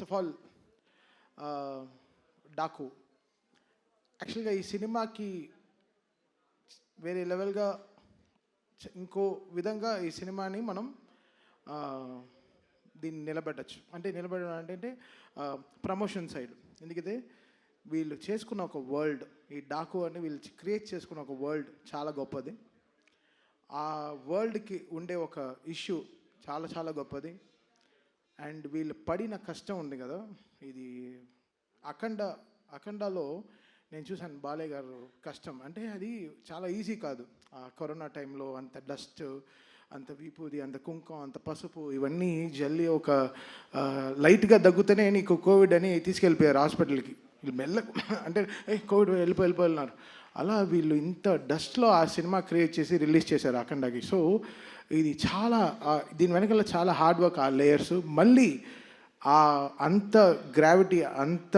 First of all Daaku యాక్చువల్గా ఈ సినిమాకి వేరే లెవెల్గా ఇంకో విధంగా ఈ సినిమాని మనం దీన్ని నిలబెట్టచ్చు. అంటే నిలబెట్టడం అంటే ప్రమోషన్ సైడ్. ఎందుకంటే వీళ్ళు చేసుకున్న ఒక వరల్డ్, ఈ డాకు అని వీళ్ళు క్రియేట్ చేసుకున్న ఒక వరల్డ్ చాలా గొప్పది. ఆ వరల్డ్కి ఉండే ఒక ఇష్యూ చాలా చాలా గొప్పది. అండ్ వీళ్ళు పడిన కష్టం ఉంది కదా, ఇది అఖండాలో నేను చూశాను బాలయ్య గారు కష్టం. అంటే అది చాలా ఈజీ కాదు. ఆ కరోనా టైంలో అంత డస్ట్, అంత విపూది, అంత కుంకుమ, అంత పసుపు ఇవన్నీ జల్లి ఒక లైట్గా దగ్గుతూనే నీకు కోవిడ్ అని తీసుకెళ్ళిపోయారు హాస్పిటల్కి. వీళ్ళు అంటే కోవిడ్ వెళ్ళిపోయినారు. అలా వీళ్ళు ఇంత డస్ట్లో ఆ సినిమా క్రియేట్ చేసి రిలీజ్ చేశారు అఖండాకి. సో ఇది చాలా దీని వెనకాల చాలా హార్డ్ వర్క్, ఆ లేయర్స్, మళ్ళీ అంత గ్రావిటీ, అంత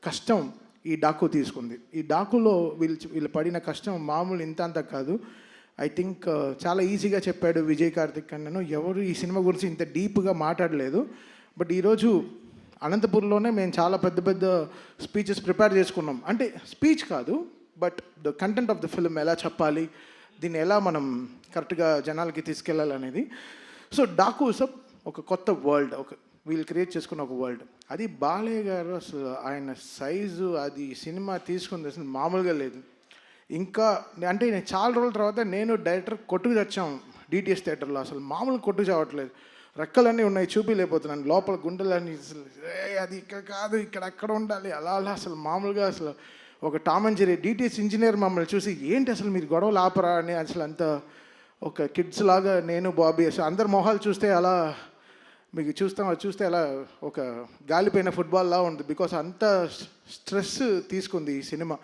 కష్టం ఈ డాకు తీసుకుంది. ఈ డాకులో వీళ్ళు పడిన కష్టం మామూలు ఇంత అంత కాదు. ఐ థింక్ చాలా ఈజీగా చెప్పాడు విజయ్ కార్తిక్ అన్నను. ఎవరు ఈ సినిమా గురించి ఇంత డీప్గా మాట్లాడలేదు. బట్ ఈరోజు అనంతపూర్లోనే మేము చాలా పెద్ద పెద్ద స్పీచెస్ ప్రిపేర్ చేసుకున్నాం. అంటే స్పీచ్ కాదు, but the content of the film ఎలా చెప్పాలి, దీన్ని ఎలా మనం కరెక్ట్గా జనాలకి తీసుకెళ్ళాలనేది. సో డాకు ఒక కొత్త వరల్డ్, వీళ్ళు క్రియేట్ చేసుకున్న ఒక వరల్డ్. అది బాలయ్య గారు అసలు ఆయన సైజు, అది సినిమా తీసుకుంది అసలు మామూలుగా లేదు. ఇంకా అంటే నేను చాలా రోజుల తర్వాత నేను డైరెక్టర్ కొట్టుకు తెచ్చాం డిటిఎస్ థియేటర్లో. అసలు మామూలు కొట్టుకు చావట్లేదు, రెక్కలన్నీ ఉన్నాయి, చూపిలేకపోతున్నాను, లోపల గుండెలన్నీ అసలు అది ఇక్కడ కాదు, ఇక్కడ అక్కడ ఉండాలి, అలా అలా అసలు మామూలుగా అసలు ఒక Tom and Jerry DTS engineer మమ్మల్ని చూసి ఏంటి అసలు మీరు గొడవలు ఆపరా అని అసలు అంత ఒక కిడ్స్ లాగా నేను బాబీ అసలు అందరు మొహాలు చూస్తే అలా మీకు చూస్తే అలా ఒక గాలిపోయిన ఫుట్బాల్లా ఉంది. బికాస్ అంత స్ట్రెస్ తీసుకుంది ఈ సినిమా.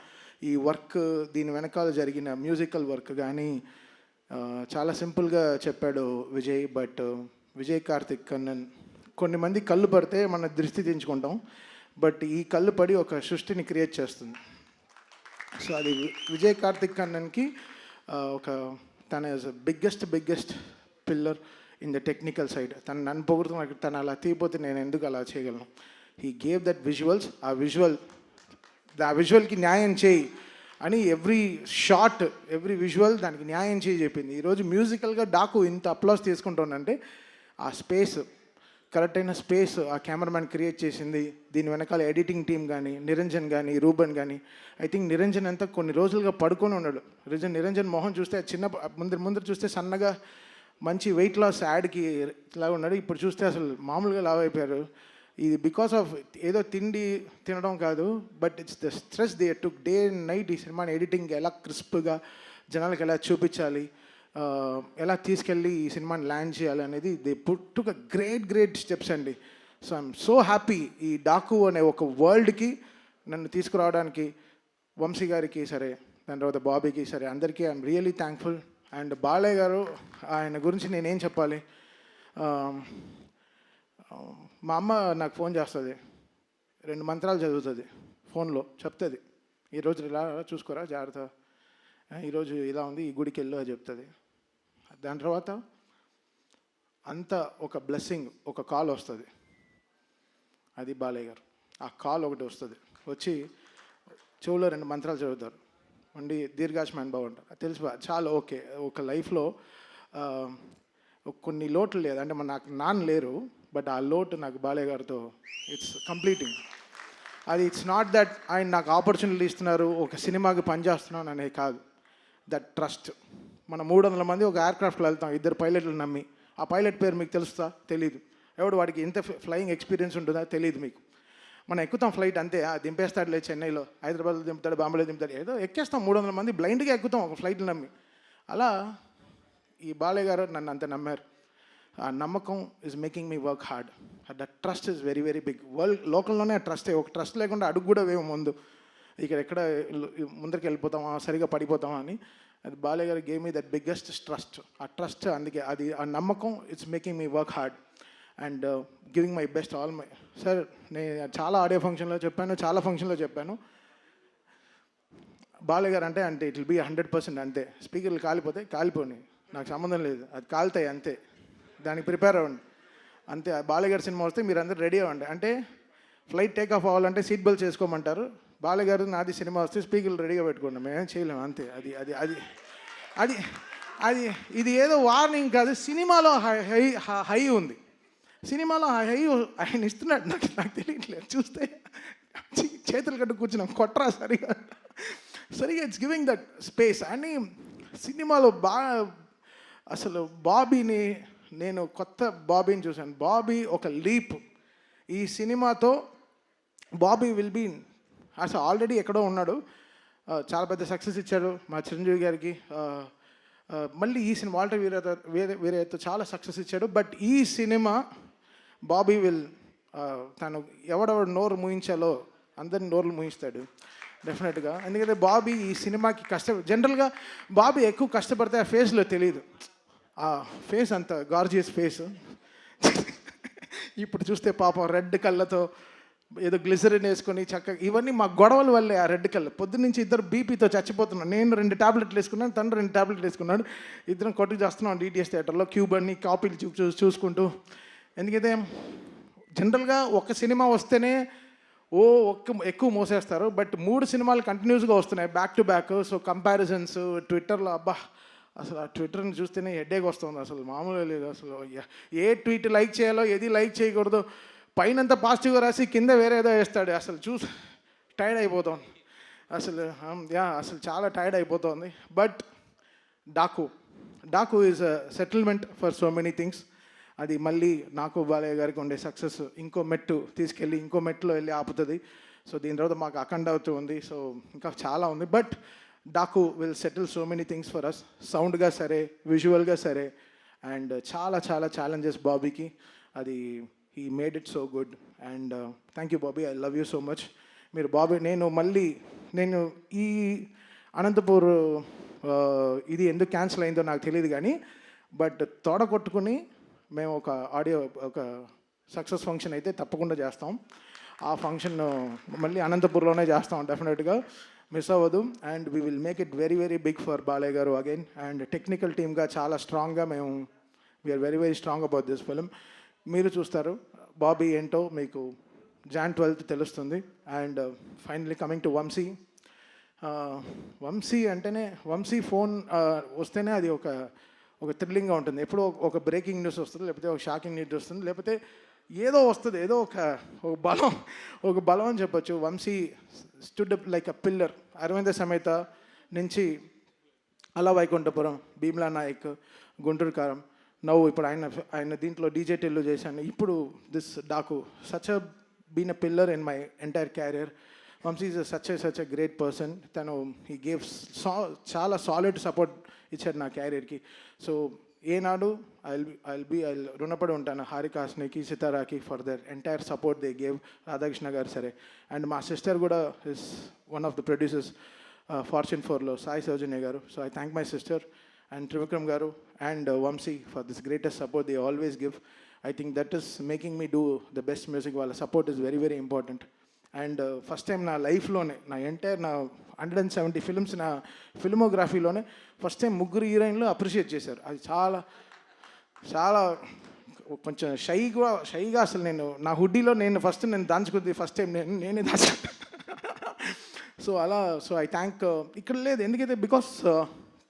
ఈ వర్క్, దీని వెనకాల జరిగిన మ్యూజికల్ వర్క్ కానీ చాలా సింపుల్గా చెప్పాడు విజయ్. బట్ విజయ్ కార్తిక్ కన్నన్, కొన్ని మంది కళ్ళు పడితే మన దృష్టి దించుకుంటాం, బట్ ఈ కళ్ళు పడి ఒక సృష్టిని క్రియేట్ చేస్తుంది. సో అది విజయ్ కార్తిక్ కన్నన్కి ఒక తన biggest pillar in the technical side. నన్ను పొగుడుతున్న తను అలా తీయపోతే నేను ఎందుకు అలా చేయగలను. హీ గేవ్ దట్ విజువల్స్, ఆ విజువల్కి న్యాయం చేయి అని ఎవ్రీ షాట్, ఎవ్రీ విజువల్ దానికి న్యాయం చేయి చెప్పింది. ఈరోజు మ్యూజికల్గా డాకు ఇంత అప్లాస్ తీసుకుంటానంటే ఆ స్పేస్, కరెక్ట్ అయిన స్పేస్ ఆ కెమెరామ్యాన్ క్రియేట్ చేసింది. దీని వెనకాల ఎడిటింగ్ టీమ్ కానీ, నిరంజన్ కానీ, రూబన్ కానీ. ఐ థింక్ నిరంజన్ అంతా కొన్ని రోజులుగా పడుకొని ఉన్నాడు. నిరంజన్ మొహం చూస్తే చిన్న ముందర చూస్తే సన్నగా మంచి వెయిట్ లాస్ యాడ్కి ఇలా ఉన్నాడు. ఇప్పుడు చూస్తే అసలు మామూలుగా లావ్ అయిపోయారు. ఇది బికాస్ ఆఫ్ ఏదో తినడం కాదు, but it's the stress they took day and night. ఈ సినిమాని ఎడిటింగ్ ఎలా క్రిస్ప్గా జనాలకు ఎలా చూపించాలి, ఎలా తీసుకెళ్ళి ఈ సినిమాని ల్యాండ్ చేయాలి అనేది they took a great steps అండి. సో ఐఎమ్ సో హ్యాపీ ఈ డాకు అనే ఒక వరల్డ్కి నన్ను తీసుకురావడానికి వంశీ గారికి సరే, దాని తర్వాత బాబీకి సరే, అందరికీ I'm really thankful. And Balayya గారు, ఆయన గురించి నేనేం చెప్పాలి. మా అమ్మ నాకు ఫోన్ చేస్తుంది, 2 మంత్రాలు చదువుతుంది ఫోన్లో, చెప్తుంది ఈరోజు ఇలా చూసుకోరా జాగ్రత్త, ఈరోజు ఇలా ఉంది, ఈ గుడికి వెళ్ళు అని చెప్తుంది. దాని తర్వాత అంత ఒక బ్లెస్సింగ్, ఒక కాల్ వస్తుంది, అది బాలయ్య గారు. ఆ కాల్ ఒకటి వస్తుంది, వచ్చి చెవులో 2 మంత్రాలు చదువుతారు, ఉండి దీర్ఘాయుష్మాన్ భవ అంటారు. తెలుసు చాలా ఓకే. ఒక లైఫ్లో కొన్ని లోట్లు లేదు, అంటే నాకు నాన్న లేరు, బట్ ఆ లోటు నాకు బాలయ్య గారితో ఇట్స్ కంప్లీటింగ్. అది ఇట్స్ నాట్ దట్ ఆయన నాకు ఆపర్చునిటీ ఇస్తున్నారు, ఒక సినిమాకి పనిచేస్తున్నాను అనేది కాదు. That trust. మనం 300 మంది ఒక ఎయిర్క్రాఫ్ట్లో వెళ్తాం, 2 పైలట్లు నమ్మి. ఆ పైలట్ పేరు మీకు తెలుస్తా? తెలీదు. ఎవడు వాడికి ఎంత ఫ్లయింగ్ ఎక్స్పీరియన్స్ ఉంటుందా తెలియదు మీకు. మనం ఎక్కుతాం ఫ్లైట్ అంతే, దింపేస్తాడులే, చెన్నైలో, హైదరాబాద్లో దింపుతాడు, బాంబేలో దింపుతాడు, ఏదో ఎక్కేస్తాం. 300 మంది బ్లైండ్గా ఎక్కుతాం ఒక ఫ్లైట్లు నమ్మి. అలా ఈ బాలయ్య గారు నన్ను అంత నమ్మారు. ఆ నమ్మకం is making me work hard. That trust is very big. లోకల్లోనే ఆ ట్రస్టే. ఒక ట్రస్ట్ లేకుండా అడుగు కూడా వేము ముందు. ఎక్కడ ముందరికి వెళ్ళిపోతామా, సరిగా పడిపోతామా అని. అది బాలయ్య గారు game me that biggest trust. ఆ ట్రస్ట్, అందుకే అది ఆ నమ్మకం it's making me work hard and giving my best all my. Sir, నేను చాలా ఆడియో ఫంక్షన్లో చెప్పాను, చాలా ఫంక్షన్లో చెప్పాను, బాలయ్య గారు అంటే ఇట్ విల్ బీ 100% అంతే. స్పీకర్లు కాలిపోతే కాలిపోయి, నాకు సంబంధం లేదు, అది కాలుతాయి అంతే, దానికి ప్రిపేర్ అవ్వండి. అంతే. బాలయ్య సినిమా వస్తే మీరు అందరు రెడీ అవ్వండి. అంటే ఫ్లైట్ టేక్ ఆఫ్ అవ్వాలంటే సీట్ బెల్ట్ చేసుకోమంటారు. బాలయ్య నాది సినిమా వస్తే స్పీకర్లు రెడీగా పెట్టుకోండి, మేమేం చేయలేము. అంతే. అది అది అది అది అది ఇది ఏదో వార్నింగ్ కాదు, సినిమాలో హై ఉంది. సినిమాలో హై ఆయన ఇస్తున్నాడు. నాకు తెలియట్లేదు, చూస్తే చేతులు కట్టు కూర్చున్నాం, కొట్రా సరిగా ఇట్స్ గివింగ్ దట్ స్పేస్. అని సినిమాలో అసలు బాబీని, నేను కొత్త బాబీని చూశాను. బాబీ ఒక లీప్. ఈ సినిమాతో బాబీ విల్ బీ, అసలు ఆల్రెడీ ఎక్కడో ఉన్నాడు, చాలా పెద్ద సక్సెస్ ఇచ్చాడు మా చిరంజీవి గారికి. మళ్ళీ ఈ సినిమా వాల్టర్ వీరయ్యతో చాలా సక్సెస్ ఇచ్చాడు. బట్ ఈ సినిమా బాబీ విల్, తను ఎవడెవడు నోరు మూయించాలో అందరిని నోరులు మూయిస్తాడు డెఫినెట్గా. ఎందుకంటే బాబీ ఈ సినిమాకి జనరల్గా బాబీ ఎక్కువ కష్టపడితే ఆ ఫేస్లో తెలియదు. ఆ ఫేస్ అంత గార్జియస్ ఫేస్. ఇప్పుడు చూస్తే పాపం రెడ్ కళ్ళతో ఏదో గ్లిసరిన్ వేసుకొని చక్కగా, ఇవన్నీ మా గొడవల వల్లే. ఆ రెడ్ కళ్ళు పొద్దున్నుంచి ఇద్దరు బీపీతో చచ్చిపోతున్నాను. నేను 2 టాబ్లెట్లు వేసుకున్నాను, తను 2 టాబ్లెట్లు వేసుకున్నాడు. ఇద్దరం కొట్టుకు చేస్తున్నాం డిటిఎస్ థియేటర్లో, క్యూబ్ అన్ని కాపీలు చూసుకుంటూ. ఎందుకంటే జనరల్గా ఒక సినిమా వస్తేనే ఎక్కువ మోసేస్తారు. బట్ 3 సినిమాలు కంటిన్యూస్గా వస్తున్నాయి back to back. So comparisons ట్విట్టర్లో, అబ్బా అసలు ఆ ట్విట్టర్ని చూస్తేనే హెడ్ఏక్ వస్తుంది. అసలు మామూలుగా లేదు. అసలు ఏ ట్వీట్ లైక్ చేయాలో, ఏది లైక్ చేయకూడదు, పైనంతా పాజిటివ్గా రాసి కింద వేరే ఏదో వేస్తాడు. అసలు చూసి టైర్డ్ అయిపోతుంది అసలు చాలా టైర్డ్ అయిపోతుంది. But Daaku is a settlement for so many things. అది మళ్ళీ నాకు బాలయ్య గారికి ఉండే సక్సెస్ ఇంకో మెట్టు తీసుకెళ్ళి ఇంకో మెట్టులో వెళ్ళి ఆపుతుంది. సో దీని తర్వాత మాకు అఖండ అవుతూ ఉంది. సో ఇంకా చాలా ఉంది. But Daaku will settle so many things for us, సౌండ్గా సరే, విజువల్గా సరే. అండ్ చాలా చాలా ఛాలెంజెస్ బాబీకి. అది he made it so good. And thank you Bobby, I love you so much. మీరు బాబీ, నేను ఈ అనంతపూర్ ఇది ఎందుకు క్యాన్సిల్ అయిందో నాకు తెలియదు కానీ, బట్ తోడ కొట్టుకుని మేము ఒక సక్సెస్ ఫంక్షన్ అయితే తప్పకుండా చేస్తాం. ఆ ఫంక్షన్ మళ్ళీ అనంతపూర్లోనే చేస్తాం డెఫినెట్గా, మిస్ అవ్వదు. And we will make it very very big for Balayya గారు అగైన్. అండ్ టెక్నికల్ టీమ్గా చాలా స్ట్రాంగ్గా మేము we're very very strong about this film. మీరు చూస్తారు బాబీ ఏంటో మీకు Jan 12th తెలుస్తుంది. And finally coming to Vamshi. Vamshi అంటేనే, వంశీ ఫోన్ వస్తేనే అది ఒక థ్రిల్లింగ్గా ఉంటుంది. ఎప్పుడో ఒక బ్రేకింగ్ న్యూస్ వస్తుంది, లేకపోతే ఒక షాకింగ్ న్యూస్ వస్తుంది, లేకపోతే ఏదో వస్తుంది, ఏదో ఒక బలం అని చెప్పొచ్చు. Vamshi stood like a pillar. Aravinda Sametha నుంచి అలా వైకుంఠపురం, భీమ్లా నాయక్, గుంటూరు కారం, నవ్వు ఇప్పుడు ఆయన దీంట్లో డీజే టెల్లు చేశాను. ఇప్పుడు this Daaku such a been a pillar in my entire career. Vamsi is such a great person. తను హీ గేవ్ చాలా సాలిడ్ సపోర్ట్ ఇచ్చాడు నా క్యారియర్కి. సో ఏనాడు ఐ రుణపడి ఉంటాను హారికాస్నికి, సితారాకి for their entire support they gave. Radhakrishna గారు సరే. అండ్ మా సిస్టర్ కూడా is one of the producers fortune 4లో, సాయి సౌజన్య గారు. So I thank my sister and Trivikram garu and Vamsi for this greatest support they always give. I think that is making me do the best music. Wala support is very very important. And first time na life lone, na entire na 170 films na filmography lone first time ముగ్గురు హీరోయిన్లు appreciate చేశారు. అది చాలా కొంచెం షైగా అసలు నేను నా హుడ్డీలో నేను దాచుకుంది ఫస్ట్ టైం నేనే దాచుకుంటా. సో ఐ థ్యాంక్, ఇక్కడ లేదు ఎందుకైతే బికాస్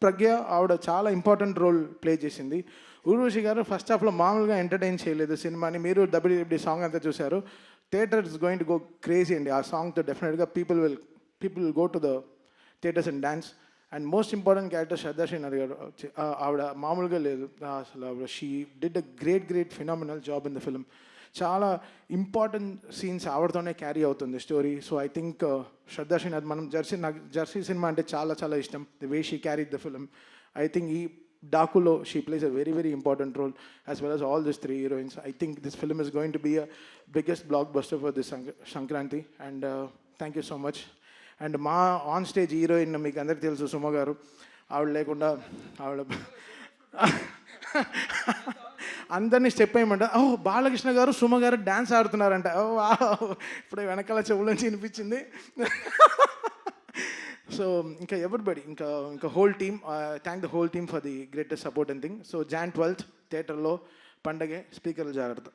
ప్రజ్ఞ ఆవిడ చాలా ఇంపార్టెంట్ రోల్ ప్లే చేసింది. ఊర్వశి గారు ఫస్ట్ హాఫ్లో మామూలుగా ఎంటర్టైన్ చేయలేదు సినిమాని. మీరు డబ్ల్యూడబ్ల్యూ సాంగ్ అంతా చూశారు. Theatre is going to go crazy అండి ఆ సాంగ్తో. డెఫినెట్గా people will go to the theatres and dance. And most important character Shraddha Srinath గారు. ఆవిడ మామూలుగా లేదు అసలు. ఆవిడ she did a great phenomenal job in the film. చాలా ఇంపార్టెంట్ సీన్స్ ఆవిడతోనే క్యారీ అవుతుంది story. So I think Shraddha Srinath, నాకు జెర్సీ సినిమా అంటే చాలా ఇష్టం. The way she carried the film. I think ఈ డాకులో she plays a very very important role as well as all this 3 heroines. I think this film is going to be a biggest blockbuster for this Sankranti. And thank you so much. And మా on stage heroine మీకు అందరికీ తెలుసు సుమ గారు. ఆవిడ లేకుండా అందరినీ step వేయమంట. Balakrishna గారు సుమ గారు డ్యాన్స్ ఆడుతున్నారంట. ఇప్పుడే వెనకాల చెవులోంచి వినిపించింది. సో ఇంకా ఎవ్రీబడి, ఇంకా whole team, thank the whole team for the greatest support and thing. So Jan 12th థియేటర్లో పండగే. స్పీకర్లు జాగ్రత్త.